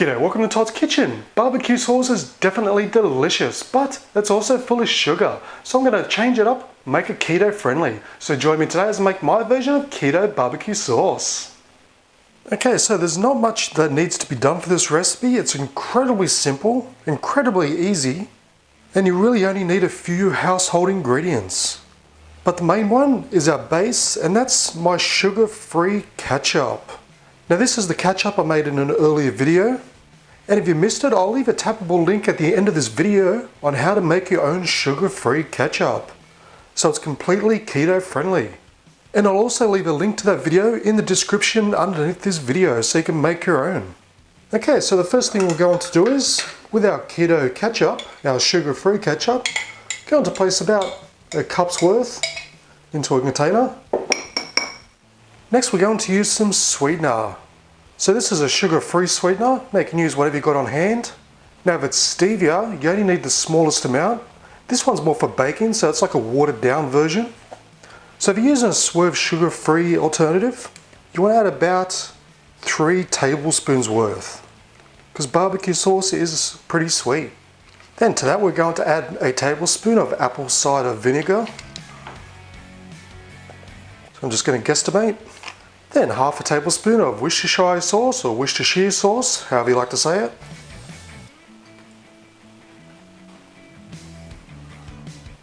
G'day, welcome to Todd's Kitchen. Barbecue sauce is definitely delicious, but it's also full of sugar. So I'm going to change it up, make it keto friendly. So join me today as I make my version of keto barbecue sauce. Okay, so there's not much that needs to be done for this recipe. It's incredibly simple, incredibly easy, and you really only need a few household ingredients. But the main one is our base, and that's my sugar-free ketchup. Now this is the ketchup I made in an earlier video. And if you missed it, I'll leave a tappable link at the end of this video on how to make your own sugar-free ketchup. So it's completely keto friendly. And I'll also leave a link to that video in the description underneath this video so you can make your own. Okay, so the first thing we're going to do is, with our keto ketchup, our sugar-free ketchup, going to place about a cup's worth into a container. Next we're going to use some sweetener. So this is a sugar-free sweetener. Now you can use whatever you've got on hand. Now if it's stevia, you only need the smallest amount. This one's more for baking, so it's like a watered down version. So if you're using a Swerve sugar-free alternative, you want to add about 3 tablespoons worth, because barbecue sauce is pretty sweet. Then to that we're going to add a tablespoon of apple cider vinegar. So I'm just going to guesstimate. Then half a tablespoon of Worcestershire sauce or Worcestershire sauce, however you like to say it.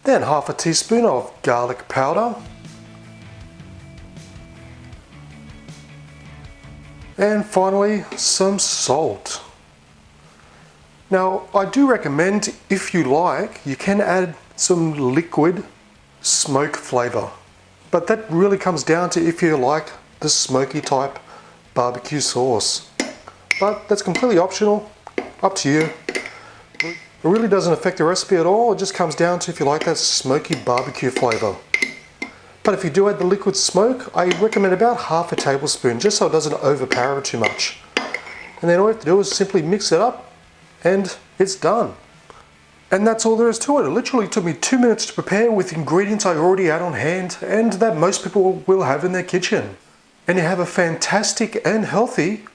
Then half a teaspoon of garlic powder. And finally, some salt. Now, I do recommend, if you like, you can add some liquid smoke flavor. But that really comes down to if you like the smoky type barbecue sauce. But that's completely optional, up to you. It really doesn't affect the recipe at all. It just comes down to if you like that smoky barbecue flavor. But if you do add the liquid smoke, I recommend about half a tablespoon, just so it doesn't overpower it too much. And then all you have to do is simply mix it up and it's done. And that's all there is to it. It literally took me 2 minutes to prepare with ingredients I already had on hand and that most people will have in their kitchen. And you have a fantastic and healthy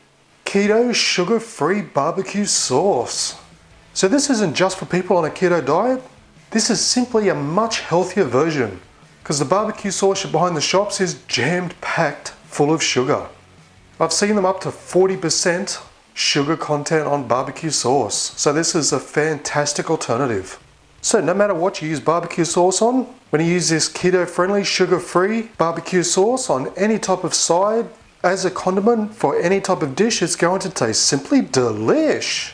keto sugar-free barbecue sauce. So this isn't just for people on a keto diet. This is simply a much healthier version, because the barbecue sauce you're behind the shops is jammed-packed full of sugar. I've seen them up to 40% sugar content on barbecue sauce. So this is a fantastic alternative. So no matter what you use barbecue sauce on, when you use this keto-friendly, sugar-free barbecue sauce on any type of side, as a condiment for any type of dish, it's going to taste simply delish.